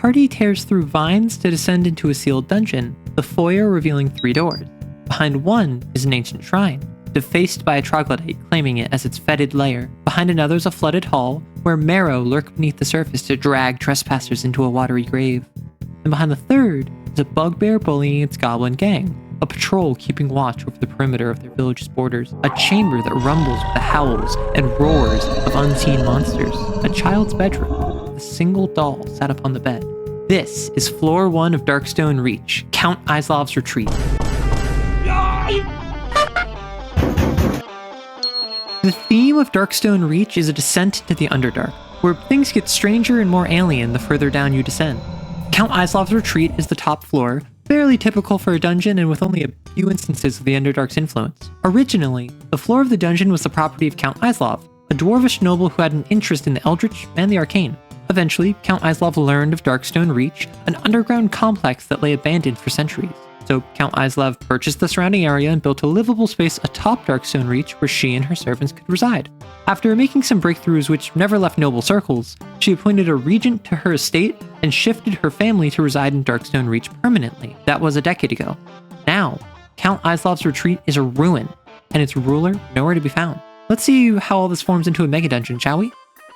party tears through vines to descend into a sealed dungeon, the foyer revealing 3 doors. Behind one is an ancient shrine, defaced by a troglodyte claiming it as its fetid lair. Behind another is a flooded hall, where marrow lurk beneath the surface to drag trespassers into a watery grave. And behind the third is a bugbear bullying its goblin gang, a patrol keeping watch over the perimeter of their village's borders, a chamber that rumbles with the howls and roars of unseen monsters, a child's bedroom, a single doll sat upon the bed. This is floor 1 of Darkstone Reach, Count Islav's retreat. The theme of Darkstone Reach is a descent into the Underdark, where things get stranger and more alien the further down you descend. Count Islav's retreat is the top floor, fairly typical for a dungeon and with only a few instances of the Underdark's influence. Originally, the floor of the dungeon was the property of Count Islav, a dwarvish noble who had an interest in the Eldritch and the Arcane. Eventually, Count Islav learned of Darkstone Reach, an underground complex that lay abandoned for centuries. So Count Islav purchased the surrounding area and built a livable space atop Darkstone Reach where she and her servants could reside. After making some breakthroughs which never left noble circles, she appointed a regent to her estate and shifted her family to reside in Darkstone Reach permanently. That was a decade ago. Now, Count Islav's retreat is a ruin, and its ruler nowhere to be found. Let's see how all this forms into a megadungeon, shall we?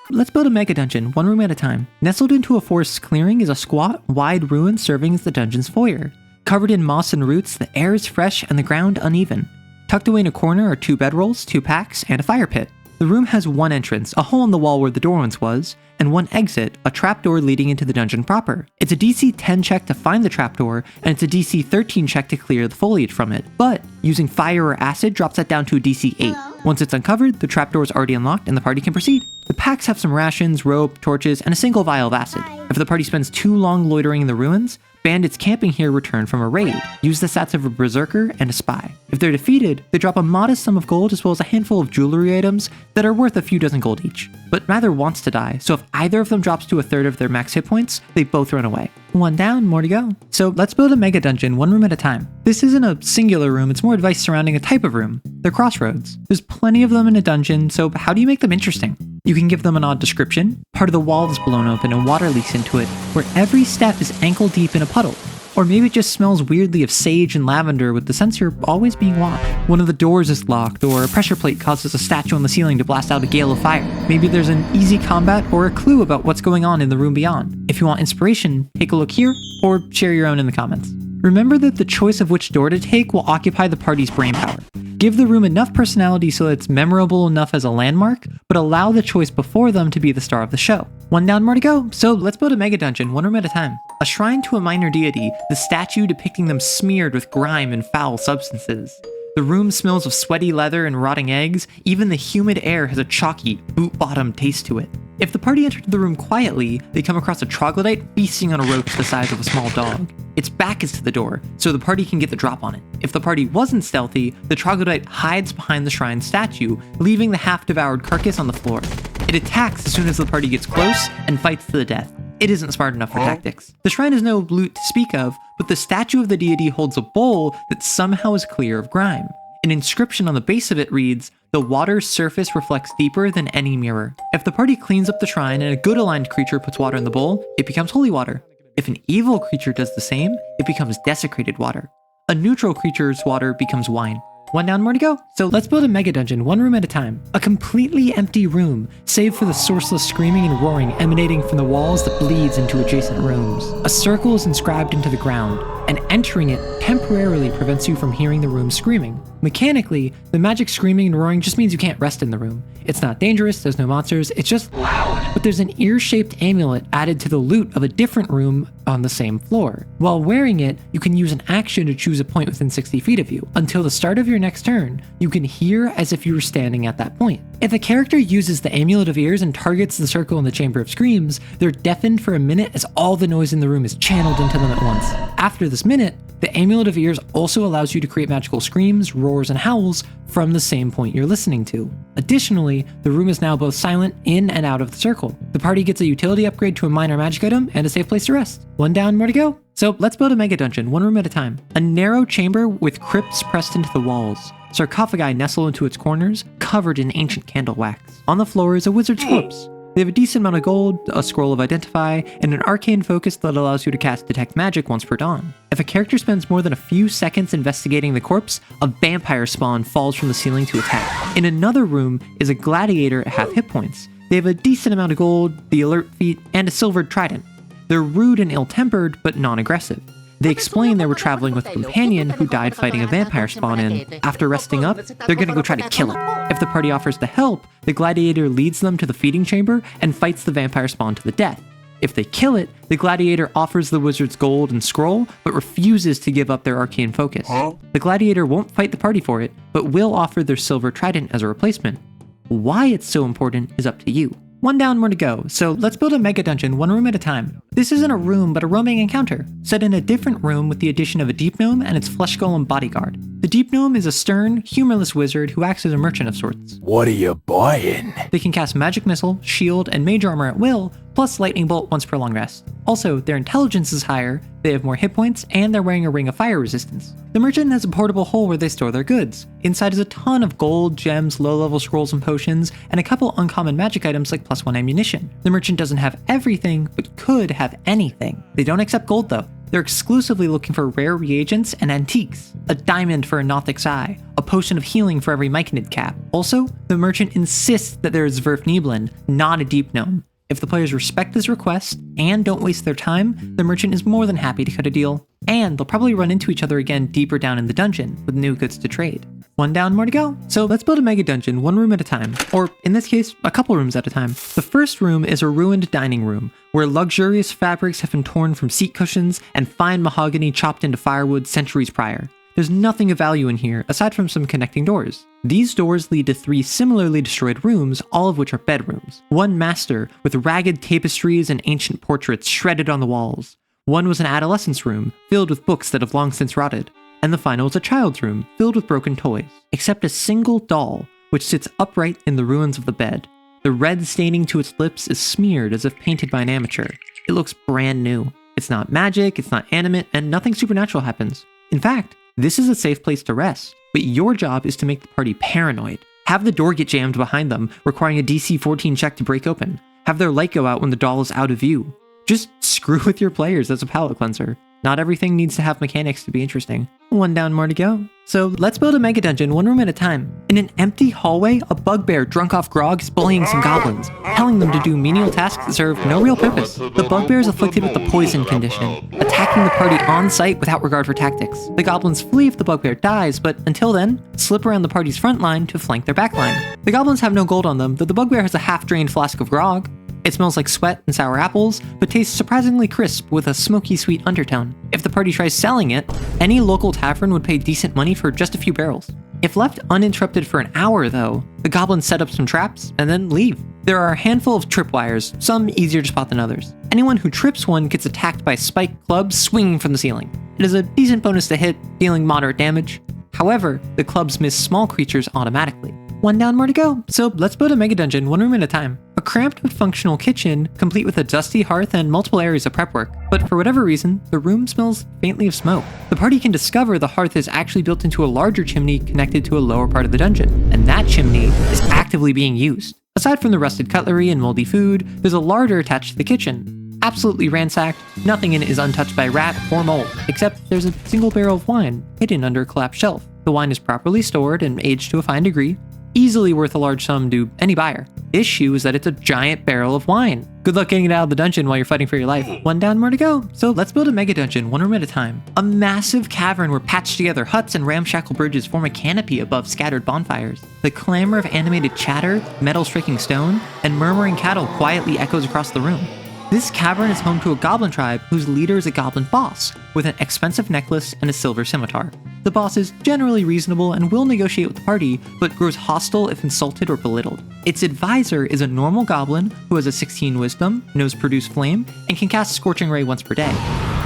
Let's build a megadungeon, 1 room at a time. Nestled into a forest clearing is a squat, wide ruin serving as the dungeon's foyer. Covered in moss and roots, the air is fresh and the ground uneven. Tucked away in a corner are 2 bedrolls, 2 packs, and a fire pit. The room has 1 entrance, a hole in the wall where the door once was, and 1 exit, a trapdoor leading into the dungeon proper. It's a DC 10 check to find the trapdoor, and it's a DC 13 check to clear the foliage from it. But using fire or acid drops that down to a DC 8. Once it's uncovered, the trapdoor is already unlocked and the party can proceed. The packs have some rations, rope, torches, and a single vial of acid. If the party spends too long loitering in the ruins, bandits camping here return from a raid, use the stats of a berserker and a spy. If they're defeated, they drop a modest sum of gold as well as a handful of jewelry items that are worth a few dozen gold each. But neither wants to die, so if either of them drops to a third of their max hit points, they both run away. 1 down, more to go. So let's build a mega dungeon 1 room at a time. This isn't a singular room, it's more advice surrounding a type of room. They're crossroads. There's plenty of them in a dungeon, so how do you make them interesting? You can give them an odd description. Part of the wall is blown open and water leaks into it, where every step is ankle deep in a puddle. Or maybe it just smells weirdly of sage and lavender with the sense you're always being watched. One of the doors is locked, or a pressure plate causes a statue on the ceiling to blast out a gale of fire. Maybe there's an easy combat or a clue about what's going on in the room beyond. If you want inspiration, take a look here, or share your own in the comments. Remember that the choice of which door to take will occupy the party's brainpower. Give the room enough personality so that it's memorable enough as a landmark, but allow the choice before them to be the star of the show. 1 down, more to go, so let's build a mega dungeon 1 room at a time. A shrine to a minor deity, the statue depicting them smeared with grime and foul substances. The room smells of sweaty leather and rotting eggs, even the humid air has a chalky, boot-bottom taste to it. If the party entered the room quietly, they come across a troglodyte feasting on a roach the size of a small dog. Its back is to the door, so the party can get the drop on it. If the party wasn't stealthy, the troglodyte hides behind the shrine statue, leaving the half-devoured carcass on the floor. It attacks as soon as the party gets close and fights to the death. It isn't smart enough for tactics. The shrine has no loot to speak of, but the statue of the deity holds a bowl that somehow is clear of grime. An inscription on the base of it reads, "The water's surface reflects deeper than any mirror." If the party cleans up the shrine and a good aligned creature puts water in the bowl, it becomes holy water. If an evil creature does the same, it becomes desecrated water. A neutral creature's water becomes wine. 1 down, more to go. So let's build a mega dungeon 1 room at a time. A completely empty room, save for the sourceless screaming and roaring emanating from the walls that bleeds into adjacent rooms. A circle is inscribed into the ground, and entering it temporarily prevents you from hearing the room screaming. Mechanically, the magic screaming and roaring just means you can't rest in the room. It's not dangerous, there's no monsters, it's just loud. But there's an ear-shaped amulet added to the loot of a different room on the same floor. While wearing it, you can use an action to choose a point within 60 feet of you. Until the start of your next turn, you can hear as if you were standing at that point. If a character uses the Amulet of Ears and targets the circle in the Chamber of Screams, they're deafened for a minute as all the noise in the room is channeled into them at once. After this minute, the Amulet of Ears also allows you to create magical screams, roars, and howls from the same point you're listening to. Additionally, the room is now both silent in and out of the circle. The party gets a utility upgrade to a minor magic item and a safe place to rest. 1 down, more to go. So let's build a mega dungeon 1 room at a time. A narrow chamber with crypts pressed into the walls. Sarcophagi nestle into its corners, covered in ancient candle wax. On the floor is a wizard's corpse. They have a decent amount of gold, a scroll of Identify, and an arcane focus that allows you to cast Detect Magic once per dawn. If a character spends more than a few seconds investigating the corpse, a vampire spawn falls from the ceiling to attack. In another room is a gladiator at half hit points. They have a decent amount of gold, the alert feat, and a silvered trident. They're rude and ill-tempered, but non-aggressive. They explain they were traveling with a companion who died fighting a vampire spawn, and after resting up, they're gonna go try to kill it. If the party offers to help, the gladiator leads them to the feeding chamber and fights the vampire spawn to the death. If they kill it, the gladiator offers the wizards gold and scroll, but refuses to give up their arcane focus. The gladiator won't fight the party for it, but will offer their silver trident as a replacement. Why it's so important is up to you. One down, more to go, so let's build a mega dungeon one room at a time. This isn't a room, but a roaming encounter, set in a different room with the addition of a deep gnome and its flesh golem bodyguard. The deep gnome is a stern, humorless wizard who acts as a merchant of sorts. What are you buying? They can cast magic missile, shield, and mage armor at will, plus lightning bolt once per long rest. Also, their intelligence is higher, they have more hit points, and they're wearing a ring of fire resistance. The merchant has a portable hole where they store their goods. Inside is a ton of gold, gems, low-level scrolls and potions, and a couple uncommon magic items like +1 ammunition. The merchant doesn't have everything, but could have anything. They don't accept gold though. They're exclusively looking for rare reagents and antiques. A diamond for a Nothic's eye, a potion of healing for every Myconid cap. Also, the merchant insists that there is Zwerfnebelin, not a deep gnome. If the players respect this request and don't waste their time, the merchant is more than happy to cut a deal. And they'll probably run into each other again deeper down in the dungeon with new goods to trade. One down, more to go. So let's build a mega dungeon one room at a time, or in this case, a couple rooms at a time. The first room is a ruined dining room, where luxurious fabrics have been torn from seat cushions and fine mahogany chopped into firewood centuries prior. There's nothing of value in here, aside from some connecting doors. These doors lead to 3 similarly destroyed rooms, all of which are bedrooms. One master, with ragged tapestries and ancient portraits shredded on the walls. One was an adolescent's room, filled with books that have long since rotted. And the final is a child's room, filled with broken toys. Except a single doll, which sits upright in the ruins of the bed. The red staining to its lips is smeared as if painted by an amateur. It looks brand new. It's not magic, it's not animate, and nothing supernatural happens. In fact, this is a safe place to rest, but your job is to make the party paranoid. Have the door get jammed behind them, requiring a DC 14 check to break open. Have their light go out when the doll is out of view. Just screw with your players as a palate cleanser. Not everything needs to have mechanics to be interesting. One down, more to go. So let's build a mega dungeon one room at a time. In an empty hallway, a bugbear drunk off grog is bullying some goblins, telling them to do menial tasks that serve no real purpose. The bugbear is afflicted with the poison condition, attacking the party on site without regard for tactics. The goblins flee if the bugbear dies, but until then, slip around the party's front line to flank their back line. The goblins have no gold on them, though the bugbear has a half-drained flask of grog. It smells like sweat and sour apples, but tastes surprisingly crisp with a smoky sweet undertone. If the party tries selling it, any local tavern would pay decent money for just a few barrels. If left uninterrupted for an hour though, the goblins set up some traps and then leave. There are a handful of tripwires, some easier to spot than others. Anyone who trips one gets attacked by spiked clubs swinging from the ceiling. It is a decent bonus to hit, dealing moderate damage. However, the clubs miss small creatures automatically. One down, more to go. So let's build a mega dungeon one room at a time. A cramped but functional kitchen, complete with a dusty hearth and multiple areas of prep work. But for whatever reason, the room smells faintly of smoke. The party can discover the hearth is actually built into a larger chimney connected to a lower part of the dungeon, and that chimney is actively being used. Aside from the rusted cutlery and moldy food, there's a larder attached to the kitchen. Absolutely ransacked, nothing in it is untouched by rat or mold, except there's a single barrel of wine hidden under a collapsed shelf. The wine is properly stored and aged to a fine degree, easily worth a large sum to any buyer. Issue is that it's a giant barrel of wine. Good luck getting it out of the dungeon while you're fighting for your life. One down, more to go. So let's build a mega dungeon one room at a time. A massive cavern where patched together huts and ramshackle bridges form a canopy above scattered bonfires. The clamor of animated chatter, metal striking stone, and murmuring cattle quietly echoes across the room. This cavern is home to a goblin tribe whose leader is a goblin boss, with an expensive necklace and a silver scimitar. The boss is generally reasonable and will negotiate with the party, but grows hostile if insulted or belittled. Its advisor is a normal goblin who has a 16 wisdom, knows produce flame, and can cast Scorching Ray once per day.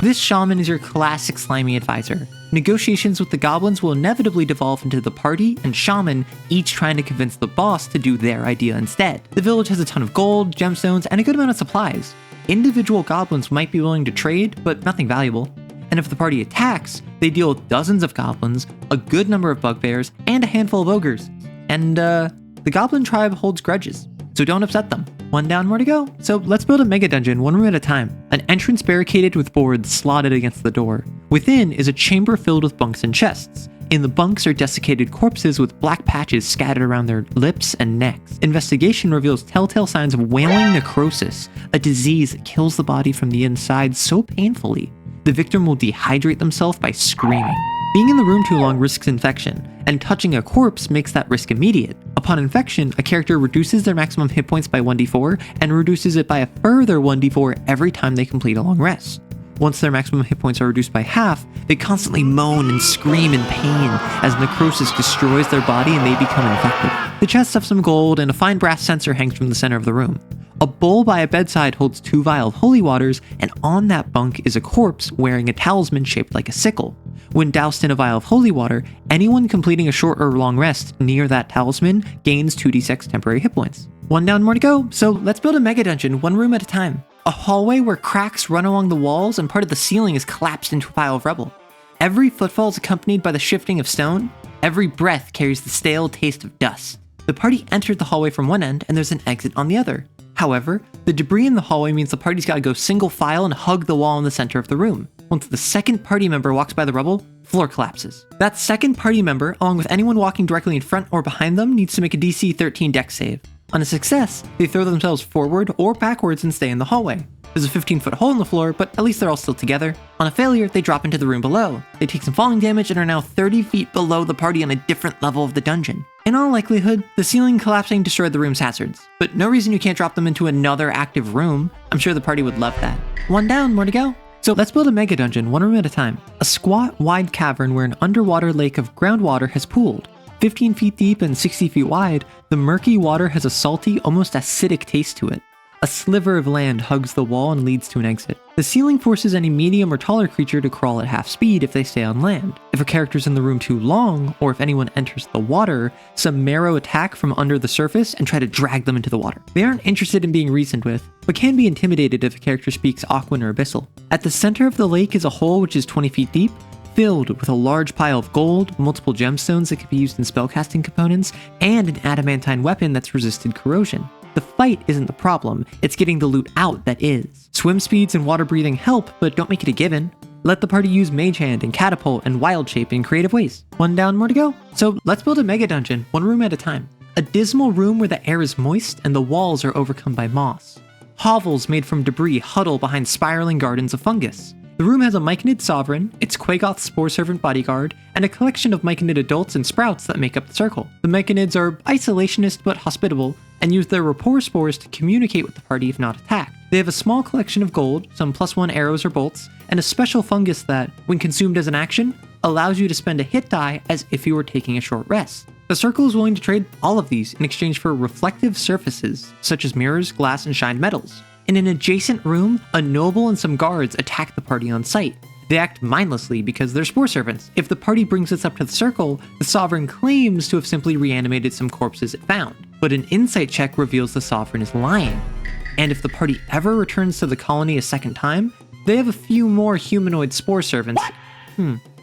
This shaman is your classic slimy advisor. Negotiations with the goblins will inevitably devolve into the party and shaman each trying to convince the boss to do their idea instead. The village has a ton of gold, gemstones, and a good amount of supplies. Individual goblins might be willing to trade, but nothing valuable. And if the party attacks, they deal with dozens of goblins, a good number of bugbears, and a handful of ogres. And the goblin tribe holds grudges. so don't upset them. One down, more to go. So let's build a mega dungeon one room at a time. An entrance barricaded with boards slotted against the door. Within is a chamber filled with bunks and chests. In the bunks are desiccated corpses with black patches scattered around their lips and necks. Investigation reveals telltale signs of wailing necrosis, a disease that kills the body from the inside so painfully, the victim will dehydrate themselves by screaming. Being in the room too long risks infection, and touching a corpse makes that risk immediate. Upon infection, a character reduces their maximum hit points by 1d4 and reduces it by a further 1d4 every time they complete a long rest. Once their maximum hit points are reduced by half, they constantly moan and scream in pain as necrosis destroys their body and they become infected. The chests have some gold and a fine brass censer hangs from the center of the room. A bowl by a bedside holds 2 vials of holy waters, and on that bunk is a corpse wearing a talisman shaped like a sickle. When doused in a vial of holy water, anyone completing a short or long rest near that talisman gains 2d6 temporary hit points. One down, more to go, so let's build a mega dungeon one room at a time. A hallway where cracks run along the walls and part of the ceiling is collapsed into a pile of rubble. Every footfall is accompanied by the shifting of stone. Every breath carries the stale taste of dust. The party entered the hallway from one end and there's an exit on the other. However, the debris in the hallway means the party's gotta go single file and hug the wall in the center of the room. Once the second party member walks by the rubble, floor collapses. That second party member, along with anyone walking directly in front or behind them, needs to make a DC 13 dex save. On a success, they throw themselves forward or backwards and stay in the hallway. There's a 15-foot hole in the floor, but at least they're all still together. On a failure, they drop into the room below. They take some falling damage and are now 30 feet below the party on a different level of the dungeon. In all likelihood, the ceiling collapsing destroyed the room's hazards, but no reason you can't drop them into another active room. I'm sure the party would love that. One down, more to go. So let's build a mega dungeon one room at a time. A squat, wide cavern where an underwater lake of groundwater has pooled. 15 feet deep and 60 feet wide, the murky water has a salty, almost acidic taste to it. A sliver of land hugs the wall and leads to an exit. The ceiling forces any medium or taller creature to crawl at half speed if they stay on land. If a character's in the room too long, or if anyone enters the water, some marrow attack from under the surface and try to drag them into the water. They aren't interested in being reasoned with, but can be intimidated if a character speaks Aquan or Abyssal. At the center of the lake is a hole which is 20 feet deep, filled with a large pile of gold, multiple gemstones that can be used in spellcasting components, and an adamantine weapon that's resisted corrosion. The fight isn't the problem, it's getting the loot out that is. Swim speeds and water breathing help, but don't make it a given. Let the party use Mage Hand and Catapult and Wild Shape in creative ways. One down, more to go. So let's build a mega dungeon, one room at a time. A dismal room where the air is moist and the walls are overcome by moss. Hovels made from debris huddle behind spiraling gardens of fungus. The room has a Myconid sovereign, its Quagoth spore servant bodyguard, and a collection of Myconid adults and sprouts that make up the circle. The Myconids are isolationist but hospitable, and use their rapport spores to communicate with the party if not attacked. They have a small collection of gold, some +1 arrows or bolts, and a special fungus that, when consumed as an action, allows you to spend a hit die as if you were taking a short rest. The circle is willing to trade all of these in exchange for reflective surfaces, such as mirrors, glass, and shined metals. In an adjacent room, a noble and some guards attack the party on sight. They act mindlessly because they're spore servants. If the party brings this up to the circle, the sovereign claims to have simply reanimated some corpses it found. But an insight check reveals the sovereign is lying. And if the party ever returns to the colony a second time, they have a few more humanoid spore servants.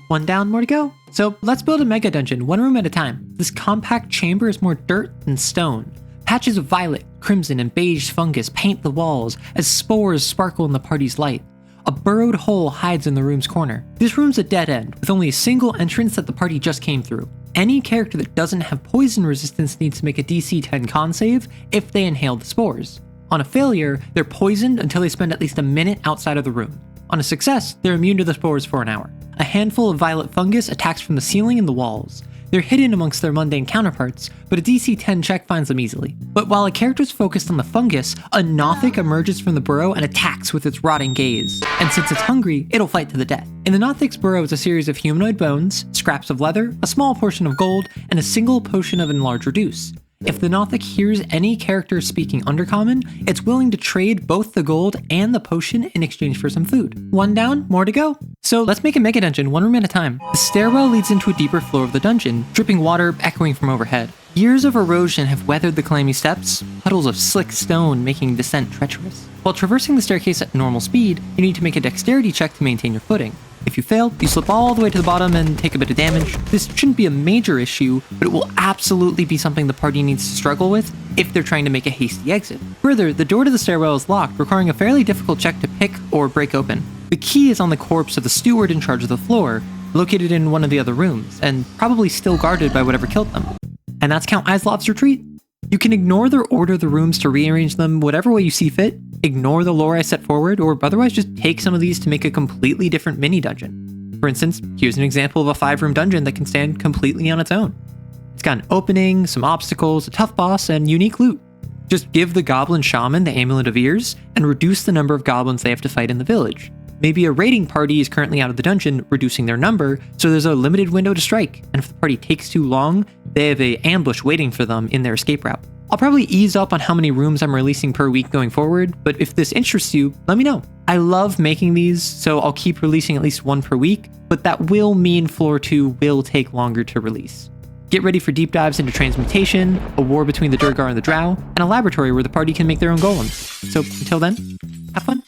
One down, more to go. So let's build a mega dungeon, one room at a time. This compact chamber is more dirt than stone. Patches of violet, crimson, and beige fungus paint the walls as spores sparkle in the party's light. A burrowed hole hides in the room's corner. This room's a dead end, with only a single entrance that the party just came through. Any character that doesn't have poison resistance needs to make a DC 10 con save if they inhale the spores. On a failure, they're poisoned until they spend at least a minute outside of the room. On a success, they're immune to the spores for an hour. A handful of violet fungus attacks from the ceiling and the walls. They're hidden amongst their mundane counterparts, but a DC 10 check finds them easily. But while a character's focused on the fungus, a Nothic emerges from the burrow and attacks with its rotting gaze. And since it's hungry, it'll fight to the death. In the Nothic's burrow is a series of humanoid bones, scraps of leather, a small portion of gold, and a single potion of enlarge reduce. If the Nothic hears any character speaking Undercommon, it's willing to trade both the gold and the potion in exchange for some food. One down, more to go. So let's make a mega dungeon, one room at a time. The stairwell leads into a deeper floor of the dungeon, dripping water echoing from overhead. Years of erosion have weathered the clammy steps, puddles of slick stone making descent treacherous. While traversing the staircase at normal speed, you need to make a dexterity check to maintain your footing. If you fail, you slip all the way to the bottom and take a bit of damage. This shouldn't be a major issue, but it will absolutely be something the party needs to struggle with if they're trying to make a hasty exit. Further, the door to the stairwell is locked, requiring a fairly difficult check to pick or break open. The key is on the corpse of the steward in charge of the floor, located in one of the other rooms, and probably still guarded by whatever killed them. And that's Count Islav's retreat. You can ignore or order the rooms to rearrange them whatever way you see fit, ignore the lore I set forward, or otherwise just take some of these to make a completely different mini-dungeon. For instance, here's an example of a 5-room dungeon that can stand completely on its own. It's got an opening, some obstacles, a tough boss, and unique loot. Just give the goblin shaman the Amulet of Ears, and reduce the number of goblins they have to fight in the village. Maybe a raiding party is currently out of the dungeon, reducing their number, so there's a limited window to strike, and if the party takes too long, they have an ambush waiting for them in their escape route. I'll probably ease up on how many rooms I'm releasing per week going forward, but if this interests you, let me know. I love making these, so I'll keep releasing at least one per week, but that will mean Floor 2 will take longer to release. Get ready for deep dives into transmutation, a war between the Durgar and the Drow, and a laboratory where the party can make their own golems. So until then, have fun.